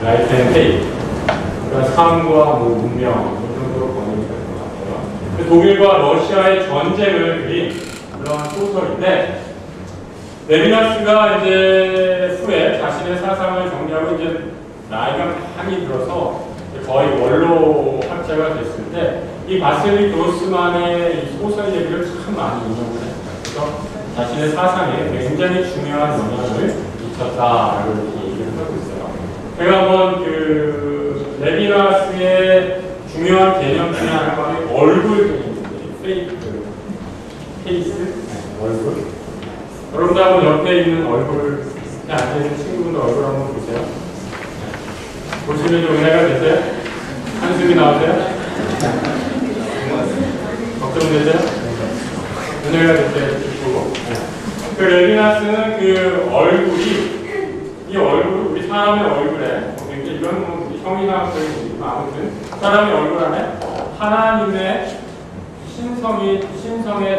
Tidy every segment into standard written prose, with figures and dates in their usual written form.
라이트 앤 페이트. 그러니까 삶과 뭐 운명 이 정도로 번역이 될 것 같아요. 독일과 러시아의 전쟁을 그린 그런 소설인데 레비나스가 이제 후에 자신의 사상을 정리하고 이제 나이가 많이 들어서 거의 원로 학자가 됐을 때 이 바셀리 그로스만의 이 소설 얘기를 참 많이 인용을 해요. 그래서 자신의 사상에 굉장히 중요한 영향을 미쳤다라고 이렇게 얘기를 하고 있어요. 제가 한번 그 레비나스의 중요한 개념 중에 하나가 얼굴 개념인데 페이스, 얼굴. 여러분들 한번 옆에 있는 얼굴 앉아있는 친구분들 얼굴 한번 보세요. 보시면 좀 은혜가 되세요? 한숨이 나오세요? 걱정되세요? 은혜가 되세요? 기쁘고. 그 레비나스는 그 얼굴이, 이 얼굴, 우리 사람의 얼굴에, 이건 뭐 성인학적인 아무튼 사람의 얼굴 안에 하나님의 신성의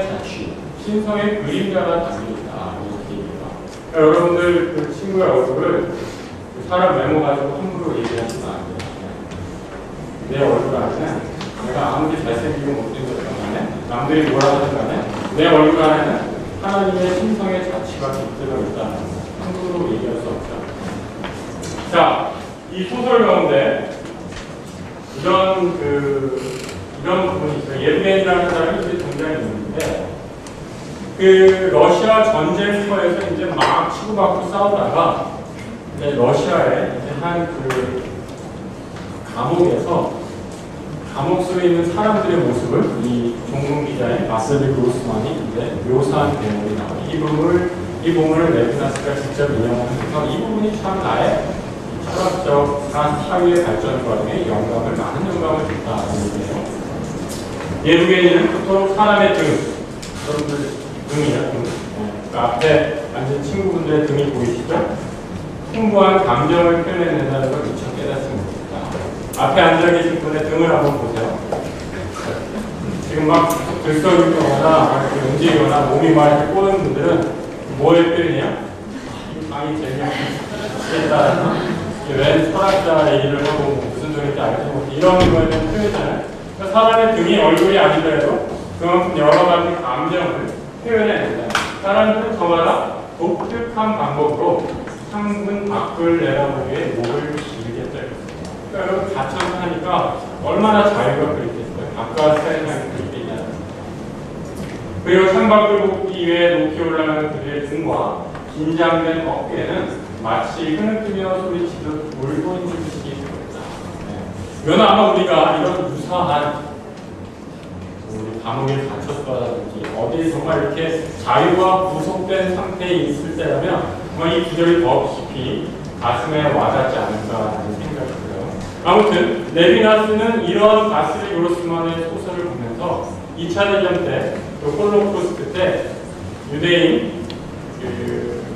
자취, 신성의 그림자가 담겨있다. 이렇게 얘기합니다. 그러니까 여러분들 그 친구의 얼굴을 그 사람 외모 가지고 함부로 얘기하시면 안 돼요. 내 얼굴 안에는 내가 아무리 잘생기고 못생겼던 간에 남들이 뭐라 하든 간에 내 얼굴 안에는 하나님의 신성의 자취가 깃들어 있다. 함부로 얘기할 수 없죠. 자, 이 소설 가운데 이런 부분이 있어요. 예루겐이라는 사람이 이제 등장했는데 그 러시아 전쟁터에서 이제 막 치고받고 싸우다가 이제 러시아의 이제 한 그 감옥에서 감옥 속에 있는 사람들의 모습을 이 종문 기자의 바셀리 그로스만이 이제 묘사한 대목이 나와요. 이 부분을 레비나스가 직접 인용하면서 이 부분이 참 나의 철학적 사회의 발전 과정에 많은 영감을 줬다는 얘기예요. 예루겐이는 보통 사람의 등, 여러분들 등이요, 등. 그 앞에 앉은 친구분들의 등이 보이시죠? 풍부한 감정을 표현해낸다는 걸 미처 깨닫지 못했다. 앞에 앉아 계신 분의 등을 한번 보세요. 지금 막 들썩이거나 이렇게 움직이거나 몸이 막 이렇게 꼬는 분들은 뭐의 표현이야? 이 방이 재미없겠다. 웬 철학자 얘기를 하고 무슨 소리인지 알지 못해. 이런 거에 대한 표현이잖아요. 그러니까 사람의 등이 얼굴이 아니더라도 그만큼 여러 가지 감정을 표현해낸다. 사람들은 저마다 독특한 방법으로 상분 밖을 내다보기에 목을 기르겠다. 그러니까 여러분 갇혀서 하니까 얼마나 자유가 그립겠어요. 바깥 세상이 그립겠냐. 그리고 창밖을 보기 위해 높이 올라가는 그들의 등과 긴장된 어깨는 마치 흐느끼며 소리치듯 울고 있는 듯이 보였다. 이건 아마 우리가 이런 유사한 우리 감옥에 갇혔다든지 어디 정말 이렇게 자유가 구속된 상태에 있을 때라면 정말 이 구절이 더 깊이 가슴에 와닿지 않을까라는 생각이 들어요. 아무튼 레비나스는 이런 바셀리 그로스만의 소설을 보면서 2차 대전 때, 또 홀로코스트 때 유대인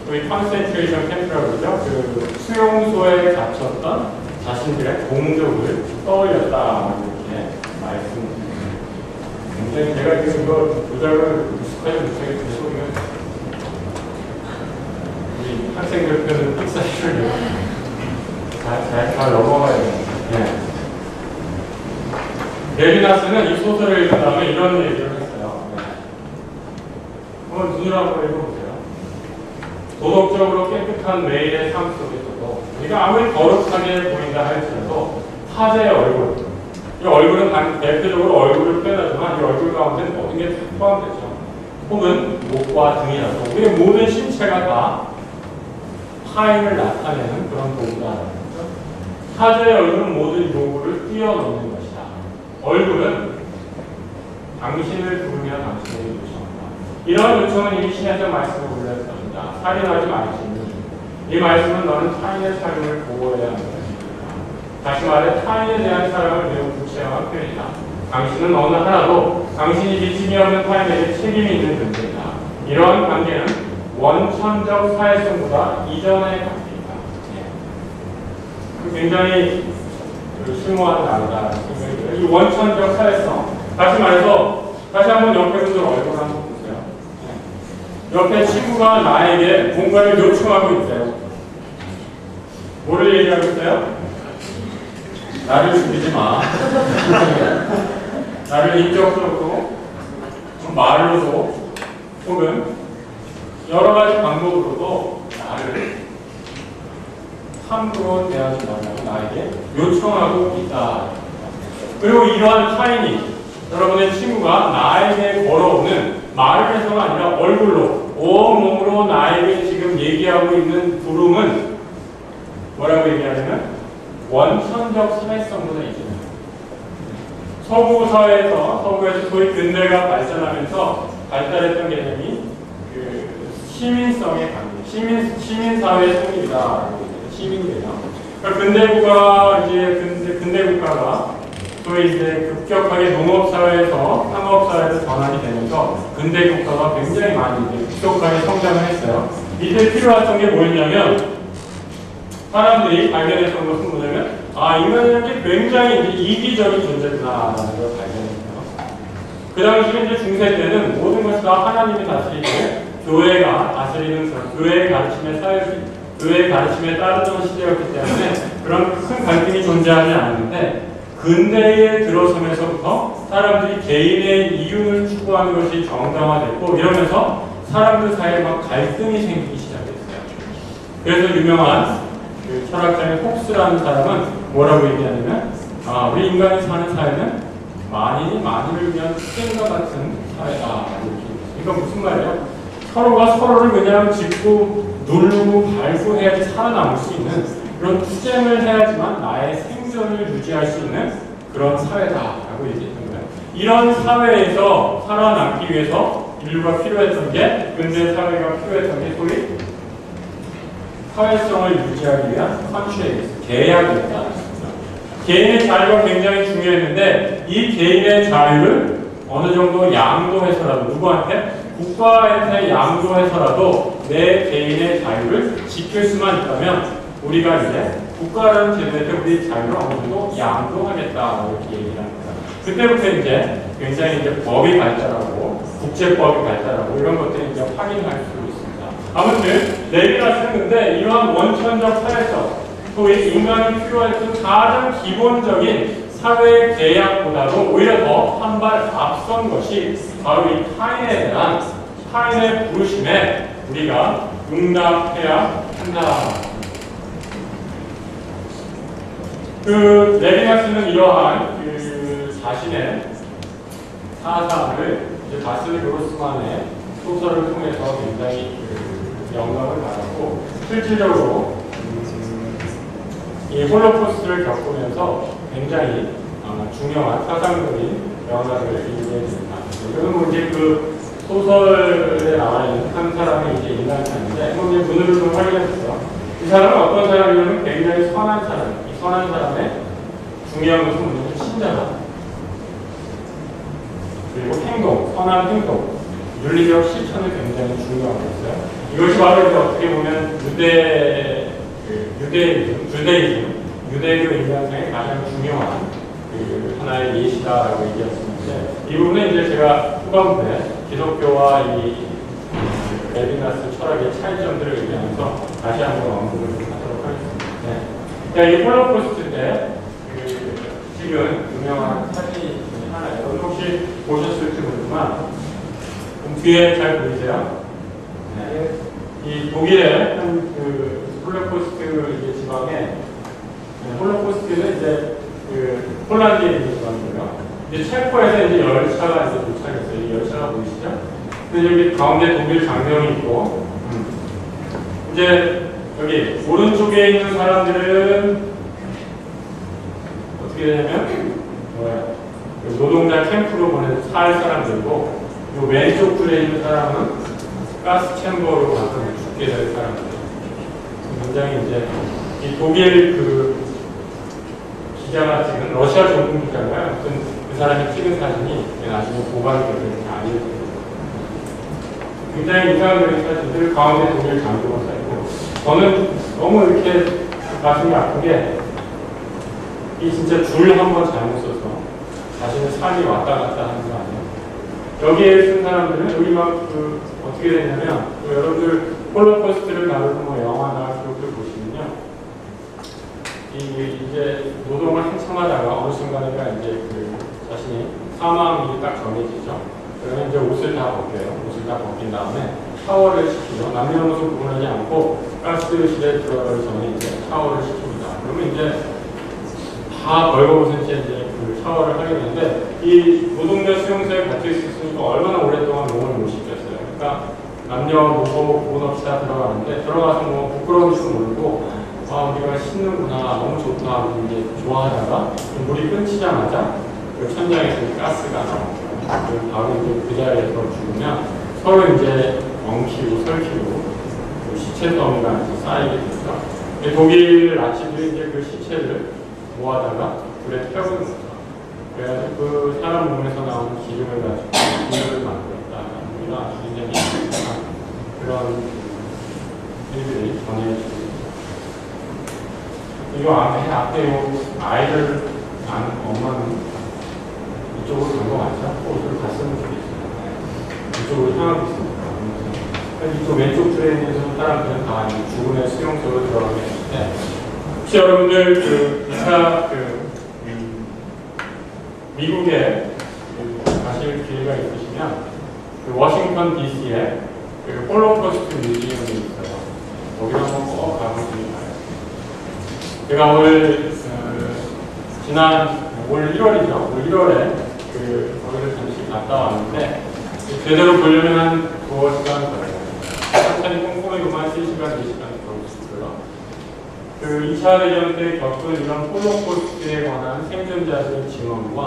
거의 컨센트레이션 캠프라고 그러죠. 그 수용소에 갇혔던 자신들의 동족을 떠올렸다 이렇게 말씀드립니다. 굉장히 제가 지금 이거 도장을 익숙하지 못하게 계속이면 우리 학생들 표는 픽사시를 잘 넘어가야 돼요. 네. 레비나스는 이 소설을 읽은 다음에 이런 얘기를 했어요. 네. 한번 눈을 한번 읽어보세요. 도덕적으로 깨끗한 매일의 삶 속에서도 우리가 아무리 거룩하게 보인다 할지라도 타자의 얼굴, 이 얼굴은 대표적으로 얼굴을 표현하지만 이 얼굴 가운데는 모든 게 다 포함되죠. 혹은 목과 등이라서 우리의 모든 신체가 다 타인을 나타내는 그런 도구다라는 거죠. 타자의 얼굴은 모든 요구를 뛰어넘는 것이다. 얼굴은 당신을 부르며 당신에게 요청한다. 이런 요청은 이미 신약의 말씀을 올렸습니다. 살인하지 말지니 이 말씀은 너는 타인의 삶을 보호해야 하는 것입니다. 다시 말해 타인에 대한 사랑을 매우 구체화한 표현이다. 당신은 어느 하나도 당신이 미침이 없는 타인에게 책임이 있는 존재이다. 이러한 관계는 원천적 사회성보다 이전의 관계이다. 굉장히 심오한 단어다. 이 원천적 사회성. 다시 말해서 다시 한번 옆에 분들 얼굴 한번 보세요. 옆에 친구가 나에게 뭔가를 요청하고 있어요. 뭐를 얘기하고 있어요? 나를 죽이지 마. 나를 인격적으로, 말로도, 혹은 여러 가지 방법으로도 나를 함부로 대하지 말라고 나에게 요청하고 있다. 그리고 이러한 타인이, 여러분의 친구가 나에게 걸어오는 말을 해서가 아니라 얼굴로, 온몸으로 나에게 지금 얘기하고 있는 부름은 뭐라고 얘기하냐면 원천적 사회성보다 이제는 서구에서 소위 근대가 발전하면서 발달했던 개념이 그 시민성의 관계, 시민사회의 성립이다. 시민 개념. 그러니까 근대 국가가 소위 이제 급격하게 농업사회에서 상업사회로 전환이 되면서 근대 국가가 굉장히 많이 이제 급속하게 성장을 했어요. 이때 필요했던 게 뭐였냐면 사람들이 발견했던 것은 뭐냐면 인간이 굉장히 이제 이기적인 존재구나라는 걸 발견했어요. 그 당시에 이제 중세 때는 모든 것이 다 하나님이 다스리고 교회가 다스리는 교회의 가르침에 따르던 시대였기 때문에 그런 큰 갈등이 존재하지 않았는데 근대에 들어서면서부터 사람들이 개인의 이윤을 추구하는 것이 정당화됐고 이러면서 사람들 사이에 막 갈등이 생기기 시작했어요. 그래서 유명한 그 철학자인 폭스라는 사람은 뭐라고 얘기하냐면 우리 인간이 사는 사회는 만인이 만인을 위한 투쟁과 같은 사회다. 그러니까 무슨 말이에요? 서로가 서로를 그냥 짚고 누르고 밟고 해야지 살아남을 수 있는 그런 투쟁을 해야지만 나의 생존을 유지할 수 있는 그런 사회다라고 얘기했던 거예요. 이런 사회에서 살아남기 위해서 인류가 필요했던 게 근대 사회가 필요했던 게 소위 사회성을 유지하기 위한 컨트랙트, 계약이었다. 개인의 자유가 굉장히 중요했는데 이 개인의 자유를 어느 정도 양도해서라도 누구한테? 국가한테 양도해서라도 내 개인의 자유를 지킬 수만 있다면 우리가 이제 국가라는 제도에 우리 자유를 어느 정도 양도하겠다 이렇게 얘기를 합니다. 그때부터 이제 굉장히 이제 법이 발달하고 국제법이 발달하고 이런 것들이 이제 확인할 수 있습니다. 아무튼 레비나스는 근데 이러한 원천적 사회성, 소위 인간이 필요했던 가장 기본적인 사회 계약보다도 오히려 더 한 발 앞선 것이 바로 이 타인에 대한 타인의 부르심에 우리가 응답해야 한다. 그 레비나스는 이러한 그 자신의 사상을 이제 바슬리 그로스만의 소설을 통해서 굉장히 그 영감을 받았고 실질적으로 이 홀로코스트를 겪으면서 굉장히 중요한 사상적인 변화를 이루게 됩니다. 이거는 이제 그 소설에 나와 있는 한 사람의 이제 인간상인데 이제 문을 좀 확인했어요. 이 사람은 어떤 사람이냐면 굉장히 선한 사람. 이 선한 사람의 중요한 것은 뭐냐면 친절함. 그리고 행동, 선한 행동, 윤리적 실천을 굉장히 중요하게 했어요. 이것이 바로 이제 어떻게 보면 유대교 인간상의 가장 중요한 그 하나의 예시다라고 얘기했었는데 이 부분은 이제 제가 후반부에 기독교와 이 레비나스 철학의 차이점들을 얘기하면서 다시 한번 언급을 하도록 하겠습니다. 네. 그러니까 이 홀로코스트 때 지금 유명한 사진이 하나예요. 혹시 보셨을지 모르지만 뒤에 잘 보이세요? 네. 이 독일의 한 그 홀로코스트 지방에 홀로코스트는 이제 그 폴란드에 있는 지방이고요. 이제 체코에서 이제 열차가 이제 도착했어요. 이 열차가 보이시죠? 근데 여기 가운데 독일 장병이 있고, 이제 여기 오른쪽에 있는 사람들은 어떻게 되냐면 노동자 캠프로 보내서 살 사람들이고, 이 왼쪽 줄에 있는 사람은 가스 챔버로 가서 죽게 될 사람들. 굉장히 이제 이 독일 그 기자가 찍은 러시아 전문 기자인가요? 아무튼 그 사람이 찍은 사진이 나중에 보관이 되고 이렇게 알려져요. 굉장히 인상적인 사진들 가운데 독일 장교가 쌓이고 저는 너무 이렇게 가슴이 아프게 이 진짜 줄 한 번 잘못 써서 자신의 삶이 왔다 갔다 하는 거 아니에요? 여기에 쓴 사람들은 여기 막 그 어떻게 되냐면 여러분들 홀로코스트를 다루는 뭐 영화나 기록들 보시면요. 이제 노동을 한참 하다가 어느 순간인가 이제 그 자신이 사망이 딱 정해지죠. 그러면 이제 옷을 다 벗겨요. 옷을 다 벗긴 다음에 샤워를 시키죠. 남녀노소 구분하지 않고 가스실에 들어가기 전에 이제 샤워를 시킵니다. 그러면 이제 다 벌거벗은 채 이제 그 샤워를 하게 되는데 이 노동자 수용소에 갇혀 있었으니까 얼마나 오랫동안 몸을 못 씻겠어요. 그러니까 남녀노소 구분 없이 다 들어가는데 들어가서 뭐 부끄러운 줄 모르고 우리가 씻는구나 너무 좋다 이제 좋아하다가 물이 끊기자마자 그 천장에서 가스가 나옵니다. 바로 이제 그 자리에서 죽으면 서로 이제 엉키고 설키고 그 시체 더미가 이제 쌓이게 되죠. 독일 나치들이 이제 그 시체를 모아다가 불에 태우는 거죠. 그래서 그 사람 몸에서 나오는 기름을 가지고 기름을 만들었다. 이런 굉장히 그런 일들이 전해지고 이거 앞에 아이들 엄마는 이쪽으로 간 거 맞죠? 이쪽으로 갔으면 좋겠어요. 이쪽으로 향하고 있습니다. 이쪽 왼쪽 트레인에서 사람들은 다 죽음의 수용소로 들어가게 되는데 혹시 여러분들 그 기차 미국에 가실 기회가 있으시면 그 워싱턴 DC에 그 홀로코스트 뮤지엄이 있어요. 거기 한번 꼭 가보시기 바랍니다. 제가 올 1월이죠. 올 1월에 거기를 잠시 갔다 왔는데 제대로 보려면 한 9시간 걸려요. 천천히 꼼꼼히 보면 3시간, 4시간 걸리고요. 그 2차 대전 때 겪은 이런 홀로코스트에 관한 생존자들의 증언과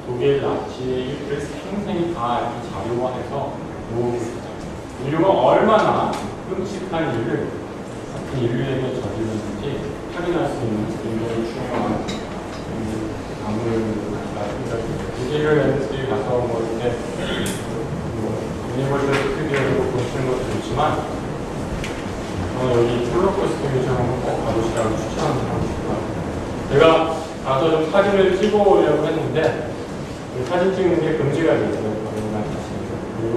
독일 나치의 일들을 생생히 다 자료화해서 모으고 있습니다. 인류가 얼마나 끔찍한 일을 인류에게 저질렀는지 확인할 수 있는 굉장히 중요한 안무입니다. 디지털 렌즈에 가서 뭐 이렇게 유니버셜 스튜디오로 보시는 것도 좋지만 저는 여기 홀로코스트 뮤지엄을 꼭 가보시라고 추천합니다. 제가 가서 좀 사진을 찍어오려고 했는데 사진 찍는 게 금지가 됐어요. 그리고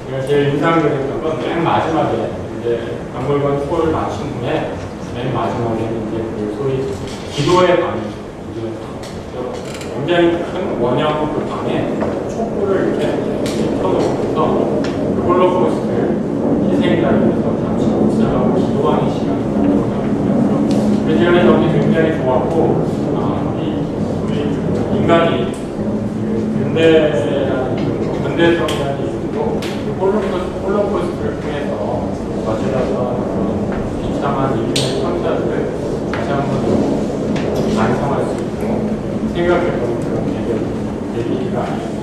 제가 제일 인상적이었던 건 맨 마지막에 이제 박물관 투어를 마친 후에 맨 마지막에는 이제 그 소위 기도의 방이죠. 굉장히 큰 원형 그 방에 촛불을 이렇게 켜놓고서 그 홀로코스트 희생자를 위해서 같이 묵상하고 기도하는 시간을 가져보거든요. 그 시간에 저는 굉장히 좋았고 우리 인간이 근대성이라는 이유로 홀로코스트를 통해서 저질렀던 비참한 인류의 천사들을 다시 한번 반성할 수 있고 생각해보는 그런 계기가 아니었나.